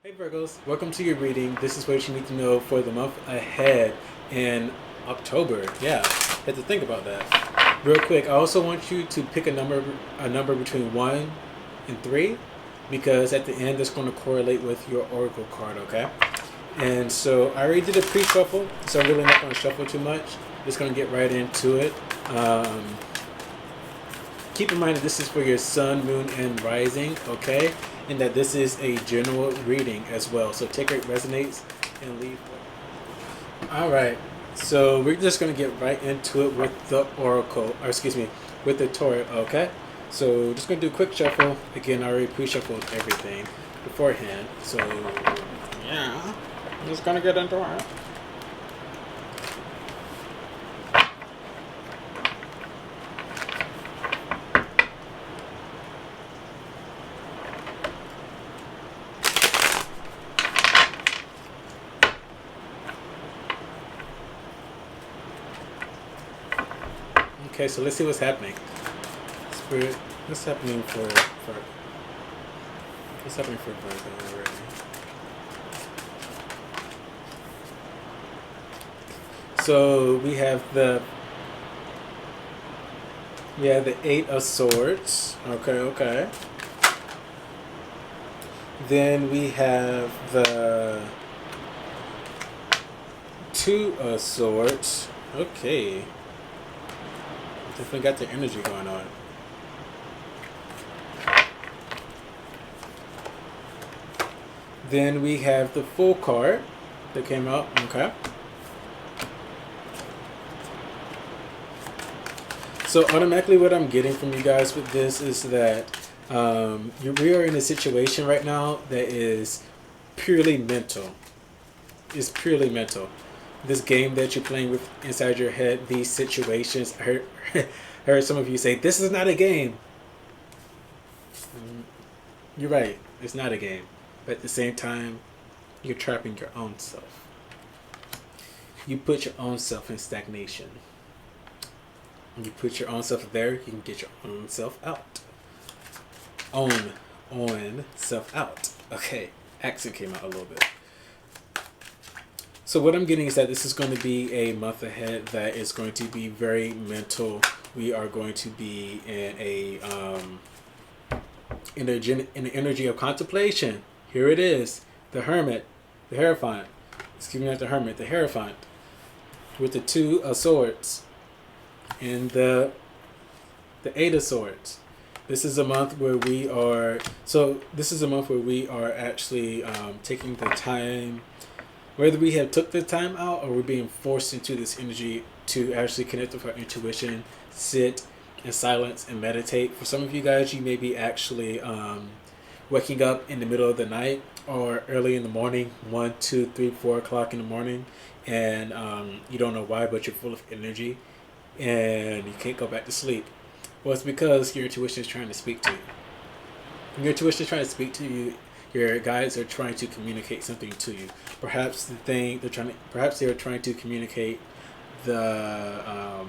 Hey Virgos, welcome to your reading. This is what you need to know for the month ahead in October. Yeah, had to think about that. Real quick, I also want you to pick a number between 1 and 3, because at the end it's going to correlate with your oracle card, okay? And so I already did a pre-shuffle, so I'm really not going to shuffle too much. Just going to get right into it. Keep in mind that this is for your sun, moon, and rising, okay? And that this is a general reading as well. So take it resonates and leave. All right. So we're just going to get right into it with the oracle, or excuse me, with the tarot, okay? So just going to do a quick shuffle. Again, I already pre-shuffled everything beforehand. So, yeah, I'm just going to get into it. Okay, so let's see what's happening. Spirit, what's happening for what's happening for Virgo already? So we have the Eight of Swords. Okay. Then we have the Two of Swords. Okay. Definitely got the energy going on. Then we have the Fool card that came out. Okay. So automatically what I'm getting from you guys with this is that we are in a situation right now that is purely mental. It's purely mental. This game that you're playing with inside your head, these situations, I heard some of you say, this is not a game. You're right, it's not a game. But at the same time, you're trapping your own self. You put your own self in stagnation. When you put your own self there, you can get your own self out. On self out. Okay, accent came out a little bit. So what I'm getting is that this is going to be a month ahead that is going to be very mental. We are going to be in an energy of contemplation. Here it is, the Hermit, the Hierophant. Excuse me, not the Hermit, the Hierophant, with the Two of Swords and the Eight of Swords. This is a month where we are. So this is a month where we are actually taking the time. Whether we have took the time out or we're being forced into this energy to actually connect with our intuition, sit in silence and meditate. For some of you guys, you may be actually waking up in the middle of the night or early in the morning, 1, 2, 3, 4 o'clock in the morning, and you don't know why, but you're full of energy and you can't go back to sleep. Well, it's because your intuition is trying to speak to you. Your intuition is trying to speak to you. Your guides are trying to communicate something to you. Perhaps perhaps they are trying to communicate the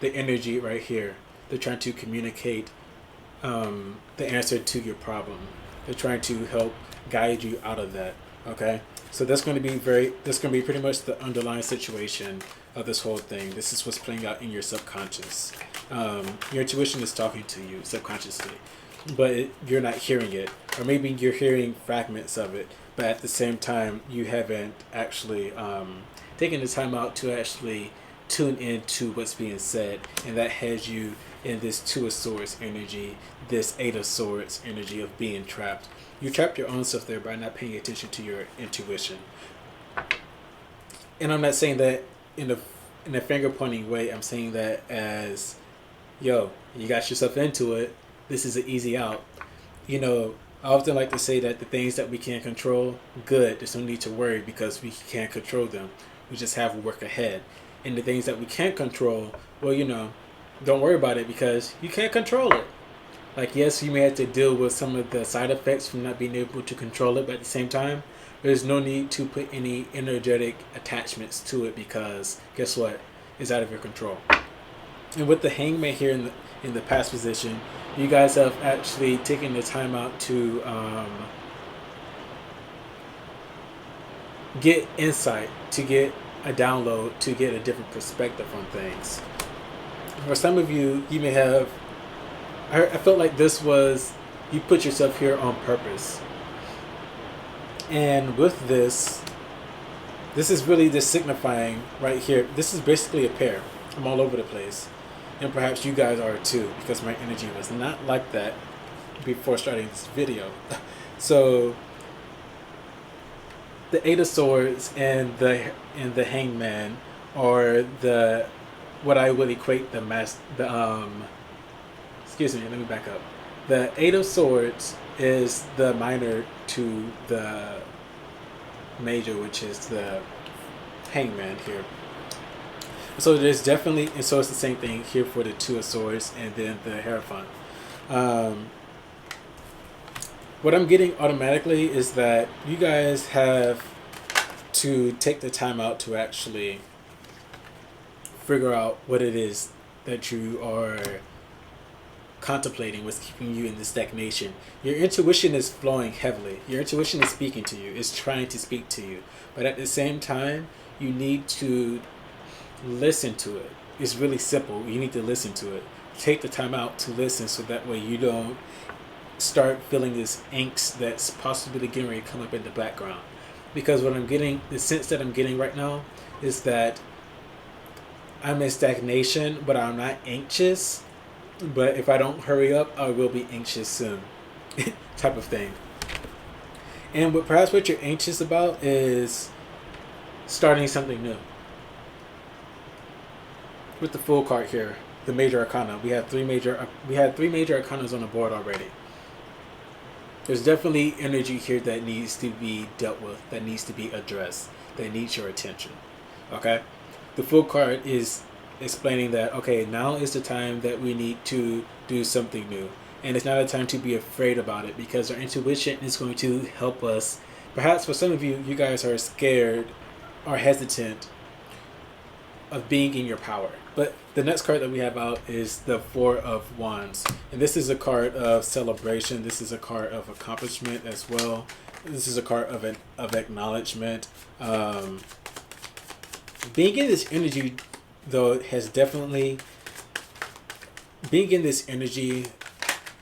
energy right here. They're trying to communicate the answer to your problem. They're trying to help guide you out of that. Okay, so that's going to be pretty much the underlying situation of this whole thing. This is what's playing out in your subconscious. Your intuition is talking to you subconsciously, but you're not hearing it, or maybe you're hearing fragments of it, but at the same time you haven't actually taken the time out to actually tune into what's being said, and that has you in this Two of Swords energy, this Eight of Swords energy of being trapped. You trapped your own self there by not paying attention to your intuition. And I'm not saying that in a finger pointing way. I'm saying that as, yo, you got yourself into it. This is an easy out. You know, I often like to say that the things that we can't control, good. There's no need to worry because we can't control them. We just have work ahead. And the things that we can't control, well, you know, don't worry about it because you can't control it. Like, yes, you may have to deal with some of the side effects from not being able to control it, but at the same time, there's no need to put any energetic attachments to it because guess what? It's out of your control. And with the Hangman here in the past position, you guys have actually taken the time out to get insight, to get a download, to get a different perspective on things. For some of you, you may have, I felt like this was, you put yourself here on purpose. And with this is really just signifying right here. This is basically a pair. I'm all over the place. And perhaps you guys are too, because my energy was not like that before starting this video. So the Eight of Swords and the Hangman are the, what I would equate the excuse me, let me back up. The Eight of Swords is the minor to the major, which is the Hangman here. So there's definitely, and so it's the same thing here for the Two of Swords and then the Hierophant. What I'm getting automatically is that you guys have to take the time out to actually figure out what it is that you are contemplating, what's keeping you in the stagnation. Your intuition is flowing heavily. Your intuition is speaking to you. It's trying to speak to you. But at the same time, you need to listen to it. It's really simple. You need to listen to it. Take the time out to listen so that way you don't start feeling this angst that's possibly getting ready to come up in the background. Because what I'm getting, the sense that I'm getting right now is that I'm in stagnation, but I'm not anxious. But if I don't hurry up, I will be anxious soon, type of thing. And perhaps what you're anxious about is starting something new. With the Fool card here, the major arcana, we had three major arcanas on the board already. There's definitely energy here that needs to be dealt with, that needs to be addressed, that needs your attention. Okay, the Fool card is explaining that, okay, now is the time that we need to do something new, and it's not a time to be afraid about it, because our intuition is going to help us. Perhaps for some of you, you guys are scared or hesitant of being in your power. But the next card that we have out is the Four of Wands, and this is a card of celebration. This is a card of accomplishment as well. This is a card of acknowledgement. Being in this energy, though, has definitely, being in this energy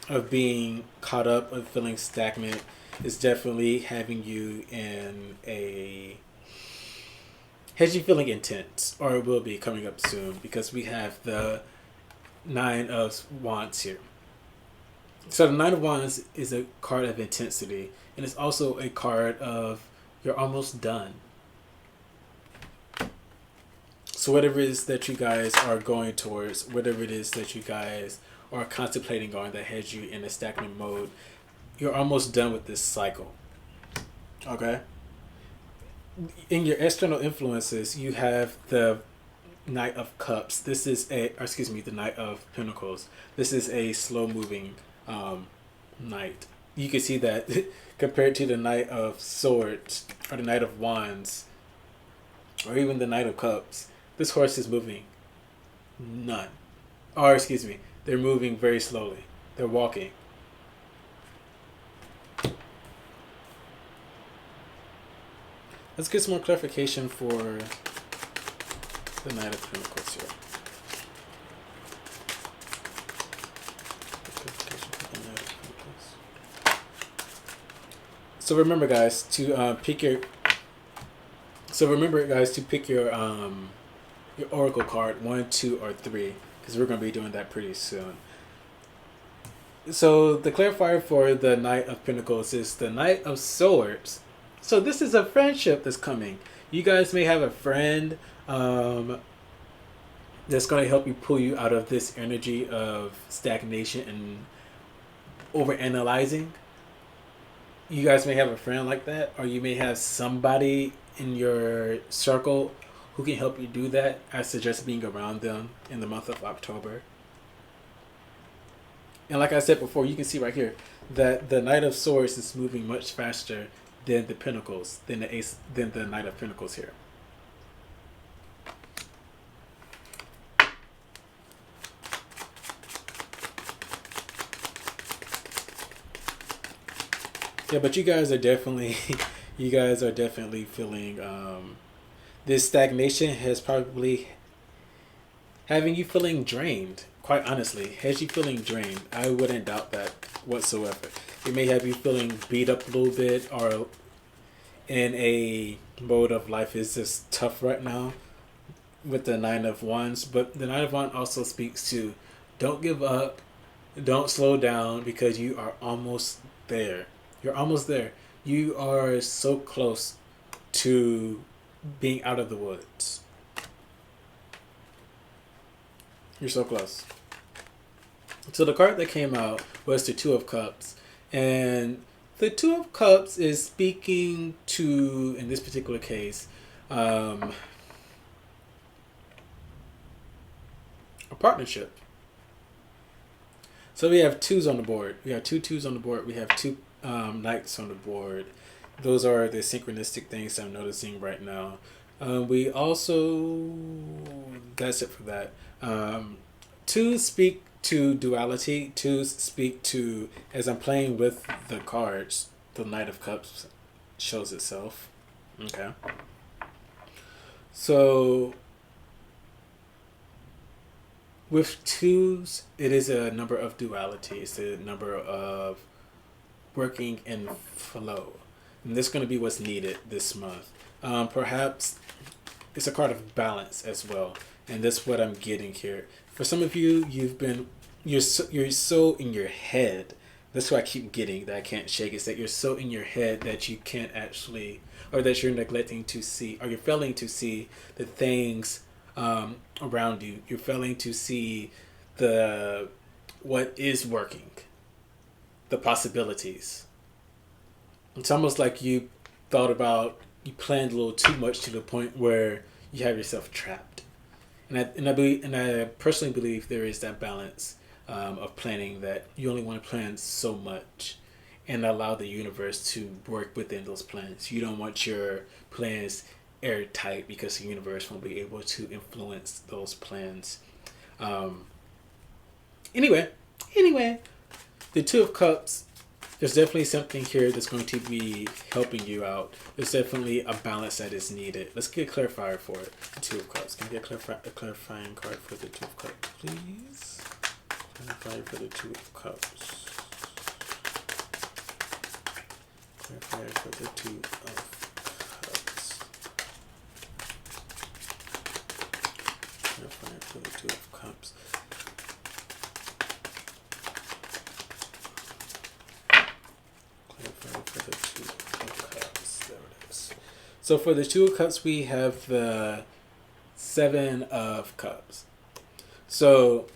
of being caught up, of feeling stagnant, is definitely having you in a, has you feeling intense, or it will be coming up soon, because we have the Nine of Wands here. So the Nine of Wands is a card of intensity, and it's also a card of you're almost done. So whatever it is that you guys are going towards, whatever it is that you guys are contemplating on that has you in a stagnant mode, you're almost done with this cycle. Okay? In your external influences, you have the Knight of Cups. This is the Knight of Pentacles. This is a slow-moving knight. You can see that compared to the Knight of Swords or the Knight of Wands or even the Knight of Cups, this horse is moving none. Or excuse me, they're moving very slowly. They're walking. Let's get some more clarification for the Knight of Pentacles here. So remember, guys, to pick your oracle card 1, 2, or 3, because we're going to be doing that pretty soon. So the clarifier for the Knight of Pentacles is the Knight of Swords. So this is a friendship that's coming. You guys may have a friend that's going to help you, pull you out of this energy of stagnation and overanalyzing. You guys may have a friend like that, or you may have somebody in your circle who can help you do that. I suggest being around them in the month of October. And like I said before, you can see right here that the Knight of Swords is moving much faster than the Pentacles, than the Knight of Pentacles here. Yeah, but you guys are definitely, you guys are definitely feeling this stagnation has probably having you feeling drained. Quite honestly, has you feeling drained? I wouldn't doubt that whatsoever. It may have you feeling beat up a little bit, or in a mode of life is just tough right now with the Nine of Wands. But the Nine of Wands also speaks to don't give up, don't slow down because you are almost there. You're almost there. You are so close to being out of the woods. You're so close. So the card that came out was the Two of Cups. And the Two of Cups is speaking to, in this particular case, a partnership. So we have twos on the board. We have two twos on the board. We have two knights on the board. Those are the synchronistic things I'm noticing right now. We also, that's it for that. Twos speak to duality. Twos speak to, as I'm playing with the cards, the Knight of Cups shows itself. Okay. So with twos, it is a number of duality. It's a number of working in flow. And this is going to be what's needed this month. Perhaps it's a card of balance as well. And that's what I'm getting here. For some of you, you're so in your head. That's what I keep getting that I can't shake. Is that you're so in your head that you can't actually, or that you're neglecting to see, or you're failing to see the things around you. You're failing to see what is working, the possibilities. It's almost like you planned a little too much to the point where you have yourself trapped. And I personally believe there is that balance of planning, that you only want to plan so much and allow the universe to work within those plans. You don't want your plans airtight because the universe won't be able to influence those plans. Anyway, the Two of Cups, there's definitely something here that's going to be helping you out. There's definitely a balance that is needed. Let's get a clarifier for it. The Two of Cups. Can we get a clarifying card for the Two of Cups, please? Clarifier for the Two of Cups. Clarifier for the Two of Cups. Clarifier for the Two of Cups. For the Two of Cups. There it is. So for the Two of Cups, we have the Seven of Cups. So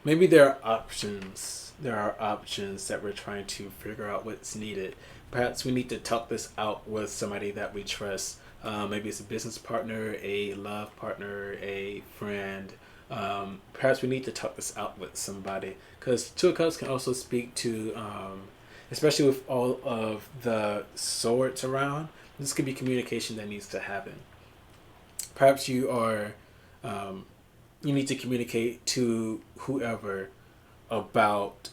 maybe there are options. There are options that we're trying to figure out what's needed. Perhaps we need to talk this out with somebody that we trust. Maybe it's a business partner, a love partner, a friend. Perhaps we need to talk this out with somebody, because Two of Cups can also speak to, especially with all of the swords around, this could be communication that needs to happen. Perhaps you need to communicate to whoever about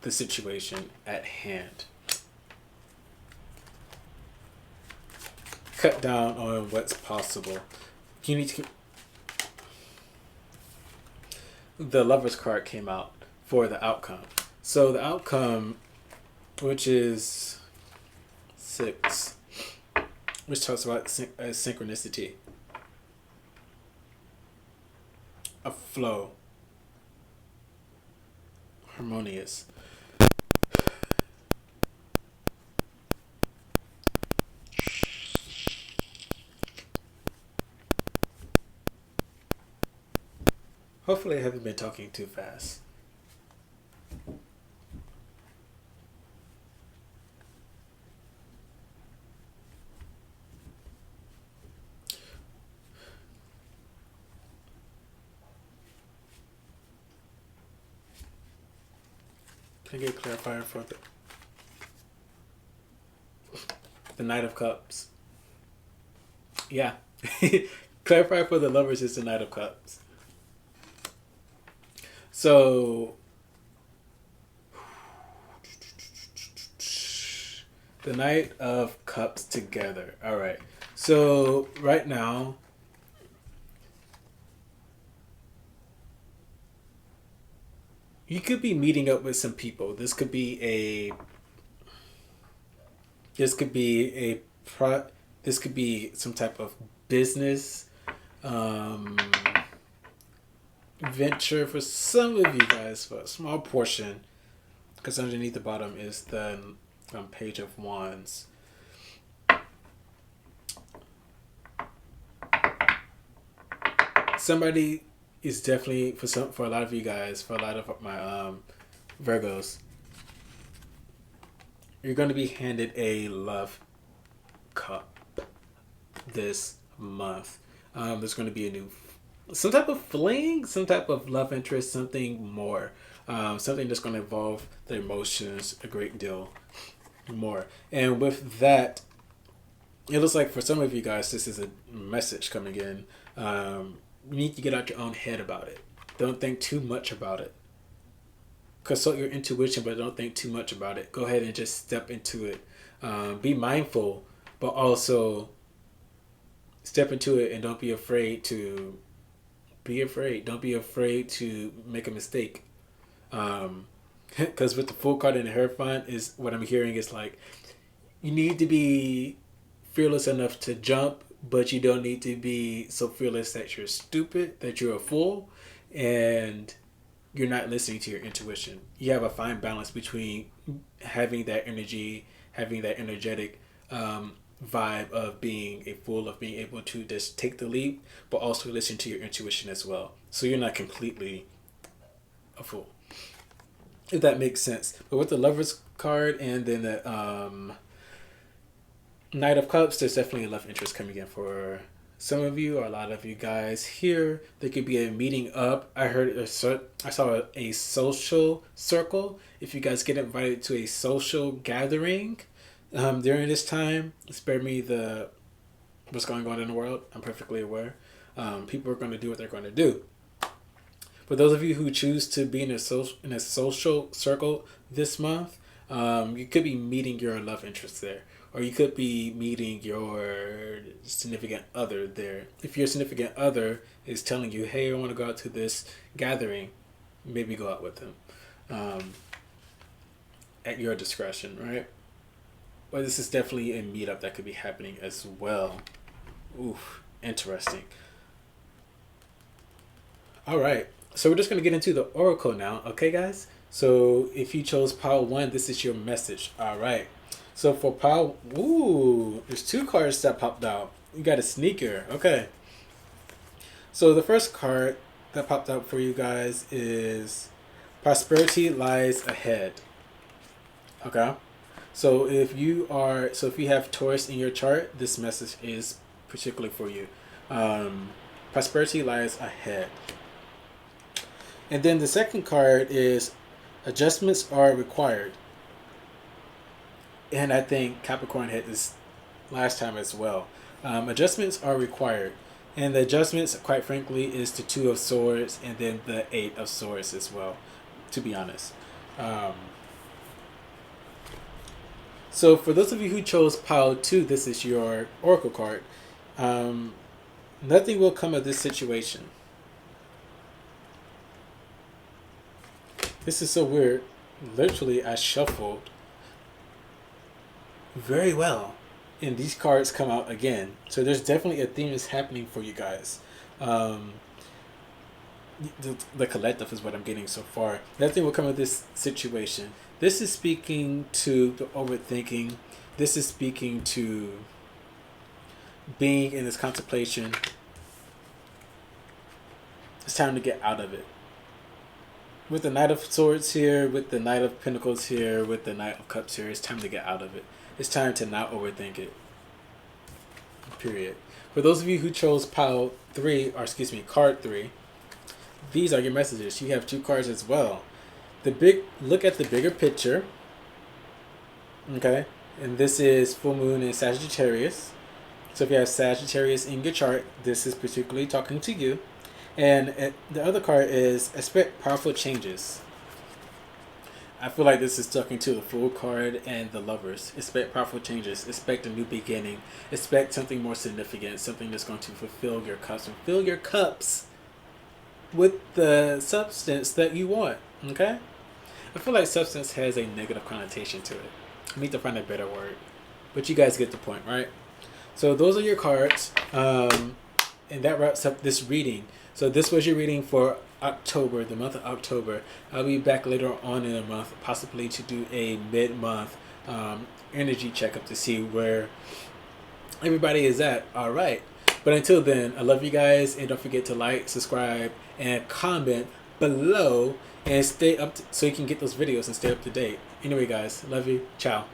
the situation at hand. Cut down on what's possible. You need to. The Lover's card came out for the outcome. So the outcome, which is 6, which talks about synchronicity, a flow, harmonious. Hopefully I haven't been talking too fast. Can I get a clarifier for the Knight of Cups? Yeah. Clarifier for the Lovers is the Knight of Cups. So The Knight of Cups together. All right. So right now, you could be meeting up with some people. This could be a pro. This could be some type of business um, venture for some of you guys, for a small portion, because underneath the bottom is the Page of Wands. Somebody is definitely for a lot of you guys, for a lot of my Virgos, you're going to be handed a love cup this month. There's going to be some type of fling, some type of love interest, something more, something that's going to involve the emotions a great deal more. And with that, it looks like for some of you guys, this is a message coming in. You need to get out your own head about it. Don't think too much about it. Consult your intuition, but don't think too much about it. Go ahead and just step into it. Be mindful, but also step into it, and don't be afraid to Don't be afraid to make a mistake. Because with the Fool card and the Hierophant, is what I'm hearing is like, you need to be fearless enough to jump, but you don't need to be so fearless that you're stupid, that you're a fool, and you're not listening to your intuition. You have a fine balance between having that energy, having that energetic vibe of being a fool, of being able to just take the leap, but also listen to your intuition as well. So you're not completely a fool, if that makes sense. But with the Lovers card and then the Knight of Cups, there's definitely a love interest coming in for some of you, or a lot of you guys here. There could be a meeting up. I saw a social circle. If you guys get invited to a social gathering during this time, spare me what's going on in the world. I'm perfectly aware. People are going to do what they're going to do. For those of you who choose to be in a social circle this month, you could be meeting your love interest there. Or you could be meeting your significant other there. If your significant other is telling you, hey, I want to go out to this gathering, maybe go out with them at your discretion, right? But this is definitely a meetup that could be happening as well. Oof, interesting. All right, so we're just going to get into the oracle now, okay, guys? So if you chose pile 1, this is your message. All right. So for pile, there's 2 cards that popped out. You got a sneaker, okay. So the first card that popped out for you guys is Prosperity Lies Ahead. Okay. So if you have Taurus in your chart, this message is particularly for you. Prosperity lies ahead. And then the second card is Adjustments Are Required. And I think Capricorn hit this last time as well. Adjustments are required. And the adjustments, quite frankly, is the 2 of Swords and then the 8 of Swords as well, to be honest. So for those of you who chose pile 2, this is your oracle card. Nothing will come of this situation. This is so weird. Literally, I shuffled very well, and these cards come out again. So there's definitely a theme that's happening for you guys. The collective is what I'm getting so far. Nothing will come of this situation. This is speaking to the overthinking. This is speaking to being in this contemplation. It's time to get out of it. With the Knight of Swords here, with the Knight of Pentacles here, with the Knight of Cups here, it's time to get out of it. It's time to not overthink it. Period. For those of you who chose card 3, these are your messages. You have 2 cards as well. Look at the bigger picture. Okay? And this is full moon in Sagittarius. So if you have Sagittarius in your chart, this is particularly talking to you. And the other card is expect powerful changes. I feel like this is talking to the Fool card and the Lovers. Expect powerful changes. Expect a new beginning. Expect something more significant. Something that's going to fulfill your cups and fill your cups with the substance that you want. Okay? I feel like substance has a negative connotation to it. I need to find a better word. But you guys get the point, right? So those are your cards. And that wraps up this reading. So this was your reading for October, the month of October. I'll be back later on in the month, possibly to do a mid-month energy checkup to see where everybody is at. All right. But until then, I love you guys. And don't forget to like, subscribe, and comment below. And stay up so you can get those videos and stay up to date. Anyway, guys, love you. Ciao.